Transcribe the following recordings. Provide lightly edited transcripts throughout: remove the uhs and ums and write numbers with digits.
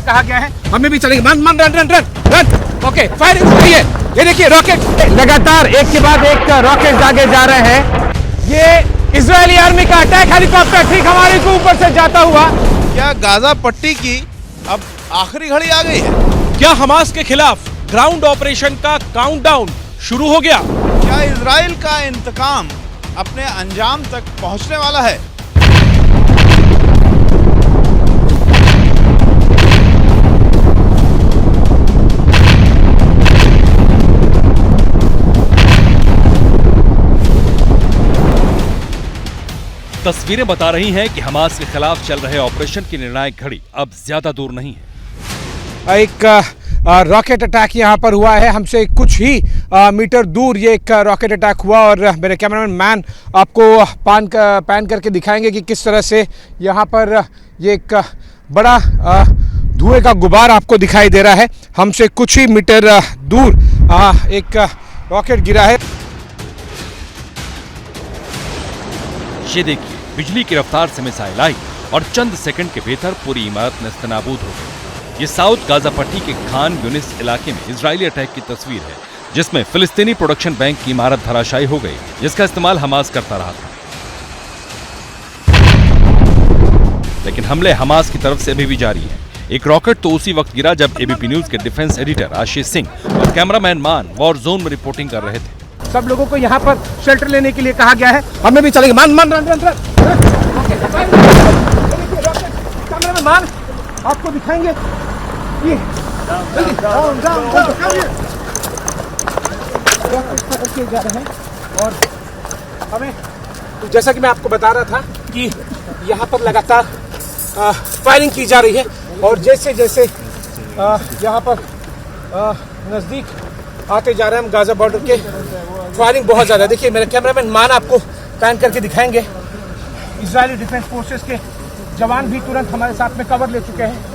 कहा गया है, हमें भी चलेंगे। मन मन run run run run. Okay, firing हो रही है। ये देखिए रॉकेट लगातार एक के बाद एक रॉकेट दागे जा रहे हैं। ये इजरायली आर्मी का अटैक हेलीकॉप्टर ठीक हमारे को ऊपर से जाता हुआ। क्या गाजा पट्टी की अब आखिरी घड़ी आ गई है? क्या हमास के खिलाफ ग्राउंड ऑपरेशन का काउंटडाउन शुरू हो गया? क्या इजराइल का इंतकाम अपने अंजाम तक पहुंचने वाला है? तस्वीरें बता रही हैं कि हमास के खिलाफ चल रहे ऑपरेशन की निर्णायक घड़ी अब ज्यादा दूर नहीं है। एक रॉकेट अटैक यहाँ पर हुआ है, हमसे कुछ ही मीटर दूर ये एक रॉकेट अटैक हुआ और मेरे कैमरामैन मैन आपको पैन करके दिखाएंगे कि किस तरह से यहाँ पर ये एक बड़ा धुएं का गुबार आपको दिखाई दे रहा है। हमसे कुछ ही मीटर दूर एक रॉकेट गिरा है। ये देखिए, बिजली की रफ्तार से मिसाइल आई और चंद सेकंड के भीतर पूरी इमारत नेस्तनाबूद हो गई। ये साउथ गाजा पट्टी के खान यूनिस इलाके में इजरायली अटैक की तस्वीर है, जिसमें फिलिस्तीनी प्रोडक्शन बैंक की इमारत धराशायी हो गई, जिसका इस्तेमाल हमास करता रहा था। लेकिन हमले हमास की तरफ से अभी भी जारी है। एक रॉकेट तो उसी वक्त गिरा जब एबीपी न्यूज के डिफेंस एडिटर आशीष सिंह और कैमरामैन मान वॉर जोन में रिपोर्टिंग कर रहे थे। सब लोगों को यहाँ पर शेल्टर लेने के लिए कहा गया है, हमें भी चलेंगे। मन मन रन रन रन। कैमरामैन मान आपको दिखाएंगे ये किए जा रहे हैं और हमें, जैसा कि मैं आपको बता रहा था कि यहाँ पर लगातार फायरिंग की जा रही है और जैसे जैसे यहाँ पर नजदीक आते जा रहे हैं हम गाजा बॉर्डर के, फायरिंग बहुत ज्यादा। देखिए मेरे कैमरामैन मान आपको पैन करके दिखाएंगे। इजरायली डिफेंस फोर्सेस के जवान भी तुरंत हमारे साथ में कवर ले चुके हैं।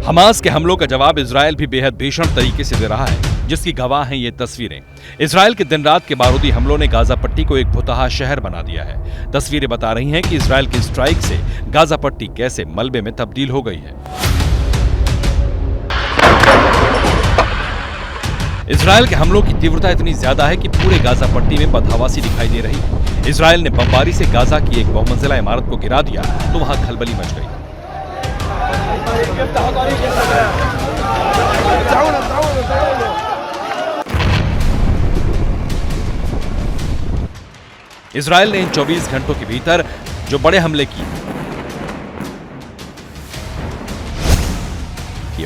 हमास के हमलों का जवाब इजरायल भी बेहद भीषण तरीके से दे रहा है, जिसकी गवाह हैं ये तस्वीरें। इजरायल के दिन रात के बारूदी हमलों ने गाजा पट्टी को एक भुतहा शहर बना दिया है। तस्वीरें बता रही हैं कि इजरायल की स्ट्राइक से गाजा पट्टी कैसे मलबे में तब्दील हो गई है। इजरायल के हमलों की तीव्रता इतनी ज्यादा है कि पूरे गाजा पट्टी में बदहवासी दिखाई दे रही है। इजरायल ने बमबारी से गाजा की एक बहुमंजिला इमारत को गिरा दिया तो वहां खलबली मच गई। इजरायल ने इन 24 घंटों के भीतर जो बड़े हमले किए,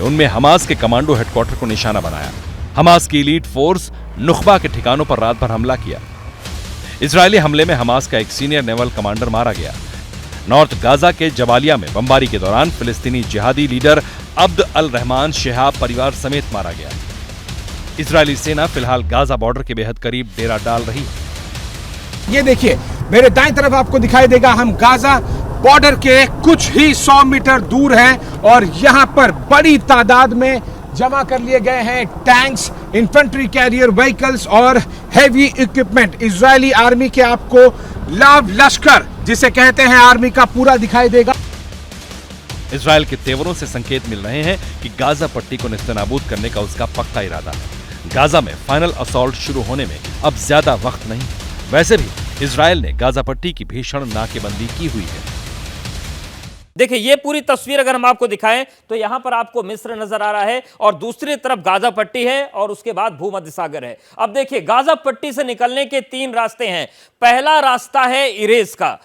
उनमें हमास के कमांडो हेडक्वार्टर को निशाना बनाया। हमास की एलीट फोर्स नुखबा के ठिकानों पर रात भर हमला किया। इजरायली हमले में हमास का एक सीनियर नेवल कमांडर मारा गया। नॉर्थ गाजा के जबालिया में बमबारी के दौरान फिलिस्तीनी जिहादी लीडर अब्द अल रहमान शिहाब परिवार समेत मारा गया। इजरायली सेना फिलहाल गाजा बॉर्डर के बेहद करीब डेरा डाल रही है। ये देखिए मेरे दाएं तरफ आपको दिखाई देगा, हम गाजा बॉर्डर के कुछ ही 100 मीटर दूर हैं और यहाँ पर बड़ी तादाद में जमा कर लिए गए हैं टैंक्स, इन्फेंट्री कैरियर व्हीकल्स और हेवी इक्विपमेंट। इजरायली आर्मी के आपको लाव लश्कर जिसे कहते हैं आर्मी का पूरा दिखाई देगा। इजरायल के तेवरों से संकेत मिल रहे हैं कि गाजा पट्टी को नेस्तनाबूद करने का उसका पक्का इरादा है। गाजा में फाइनल असॉल्ट शुरू होने में अब ज्यादा वक्त नहीं। वैसे भी इजरायल ने गाजा पट्टी की भीषण नाकेबंदी की हुई है। देखिए ये पूरी तस्वीर अगर हम आपको दिखाएं तो यहां पर आपको मिस्र नजर आ रहा है और दूसरी तरफ गाजा पट्टी है और उसके बाद भूमध्य सागर है। अब देखिए गाजा पट्टी से निकलने के 3 रास्ते हैं। पहला रास्ता है इरेज का।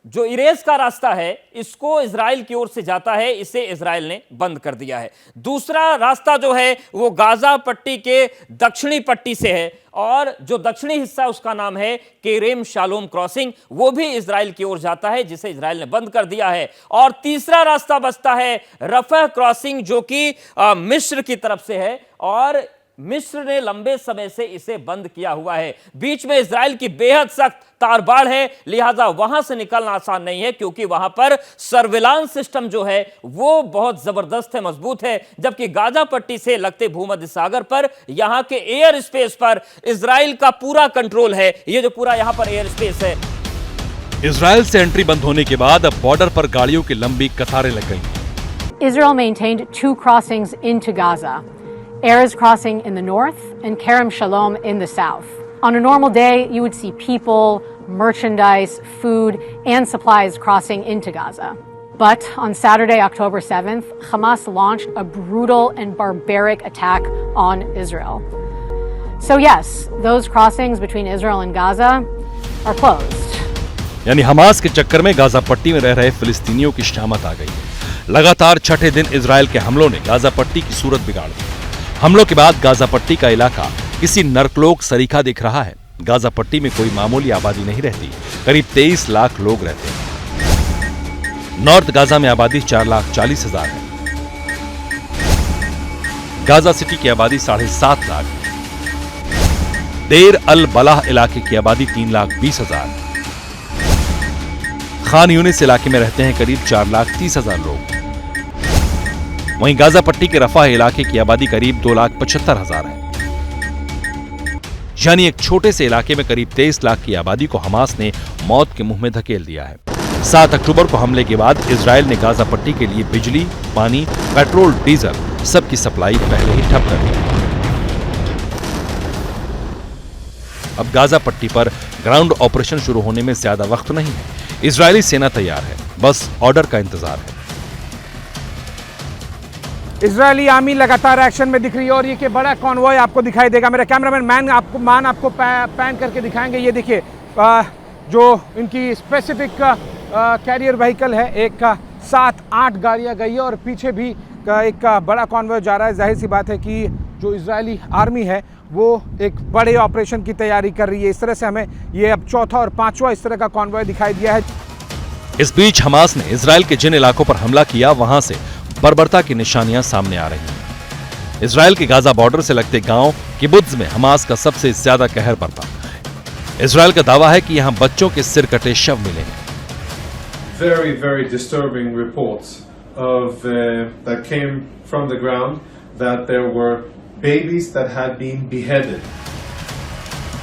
जो इरेज का रास्ता है इसको इजराइल की ओर से जाता है, इसे इजराइल ने बंद कर दिया है। दूसरा रास्ता जो है वो गाजा पट्टी के दक्षिणी पट्टी से है और जो दक्षिणी हिस्सा उसका नाम है केरेम शालोम क्रॉसिंग, वो भी इजराइल की ओर जाता है जिसे इजराइल ने बंद कर दिया है। और तीसरा रास्ता बचता है रफह क्रॉसिंग जो कि मिस्र की तरफ से है और मिस्र ने लंबे समय से इसे बंद किया हुआ है। बीच में इजराइल की बेहद सख्त तारबाड़ है, लिहाजा वहां से निकलना आसान नहीं है क्योंकि वहां पर सर्विलांस सिस्टम जो है वो बहुत जबरदस्त है, मजबूत है। जबकि गाजा पट्टी से लगते भूमध्य सागर पर यहां के एयर स्पेस पर इजराइल का पूरा कंट्रोल है। ये जो पूरा यहां पर एयर स्पेस है। इजराइल से एंट्री बंद होने के बाद अब बॉर्डर पर गाड़ियों की लंबी कतारें लग गई। Israel maintained 2 crossings into Gaza, Erez crossing in the north and Kerem Shalom in the south. On a normal day, you would see people, merchandise, food, and supplies crossing into Gaza. But on Saturday, October 7th, Hamas launched a brutal and barbaric attack on Israel. So yes, those crossings between Israel and Gaza are closed. यानी Hamas के चक्कर में Gaza पट्टी में रह रहे फिलिस्तीनियों की शामत आ गई। लगातार छठे दिन इजराइल के हमलों ने गाजा पट्टी की सूरत बिगाड़ दी। हमलों के बाद गाजा पट्टी का इलाका किसी नरकलोक सरीखा दिख रहा है। गाजा पट्टी में कोई मामूली आबादी नहीं रहती, करीब 23 लाख लोग रहते हैं। नॉर्थ गाजा में आबादी 4,40,000 है। गाजा सिटी की आबादी 7.5 लाख है। देर अल बलाह इलाके की आबादी 3,20,000। खान यूनिस इलाके में रहते हैं करीब 4,30,000 लोग। वहीं गाजा पट्टी के रफा इलाके की आबादी करीब 2,75,000 है। यानी एक छोटे से इलाके में करीब 23 लाख की आबादी को हमास ने मौत के मुंह में धकेल दिया है। 7 अक्टूबर को हमले के बाद इजराइल ने गाजा पट्टी के लिए बिजली, पानी, पेट्रोल, डीजल सबकी सप्लाई पहले ही ठप कर दी। अब गाजा पट्टी पर ग्राउंड ऑपरेशन शुरू होने में ज्यादा वक्त नहीं है। इजरायली सेना तैयार है, बस ऑर्डर का इंतजार है। इजरायली आर्मी लगातार एक्शन में दिख रही है और ये कि बड़ा कॉन्वॉय आपको दिखाई देगा। मेरा कैमरामैन आपको पैन करके दिखाएंगे। ये देखिए जो इनकी स्पेसिफिक कैरियर व्हीकल है, एक 7-8 गाड़ियां गई है और पीछे भी एक बड़ा कॉन्वॉय जा रहा है। जाहिर सी बात है कि जो इजरायली आर्मी है वो एक बड़े ऑपरेशन की तैयारी कर रही है। इस तरह से हमें ये अब चौथा और पांचवा इस तरह का कॉन्वॉय दिखाई दिया है। इस बीच हमास ने इजराइल के जिन इलाकों पर हमला किया वहां से बर्बरता की निशानियां सामने आ रही हैं। इजराइल के गाजा बॉर्डर से लगते गांव किबुत्ज में हमास का सबसे ज्यादा कहर बरपा। इजराइल का दावा है कि यहां बच्चों के सिर कटे शव मिले हैं। Very, very disturbing reports that came from the ground that there were babies that had been beheaded.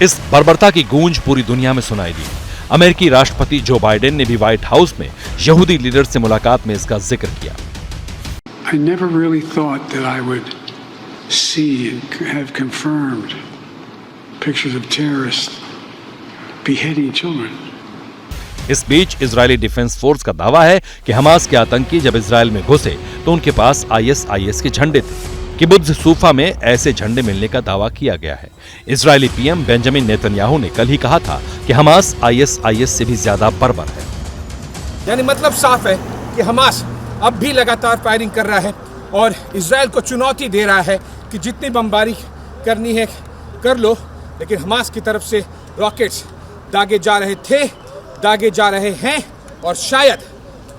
इस बर्बरता की गूंज पूरी दुनिया में सुनाई दी। अमेरिकी राष्ट्रपति जो बाइडेन ने भी व्हाइट हाउस में यहूदी लीडर से मुलाकात में इसका जिक्र किया। I never really thought that I would see and have confirmed pictures of terrorists beheading children. इस बीच इजरायली डिफेंस फोर्स का दावा है कि हमास के आतंकी जब इजराइल में घुसे तो उनके पास ISIS के झंडे थे। किबुत्ज सूफा में ऐसे झंडे मिलने का दावा किया गया है। इजरायली पीएम बेंजामिन नेतन्याहू ने कल ही कहा था कि हमास ISIS से भी ज्यादा बर्बर है। यानी मतलब साफ है कि हमास अब भी लगातार फायरिंग कर रहा है और इजराइल को चुनौती दे रहा है कि जितनी बमबारी करनी है कर लो, लेकिन हमास की तरफ से रॉकेट्स दागे जा रहे थे, दागे जा रहे हैं और शायद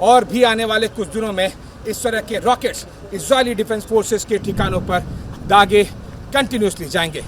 और भी आने वाले कुछ दिनों में इस तरह के रॉकेट्स इजरायली डिफेंस फोर्सेस के ठिकानों पर दागे कंटिन्यूसली जाएंगे।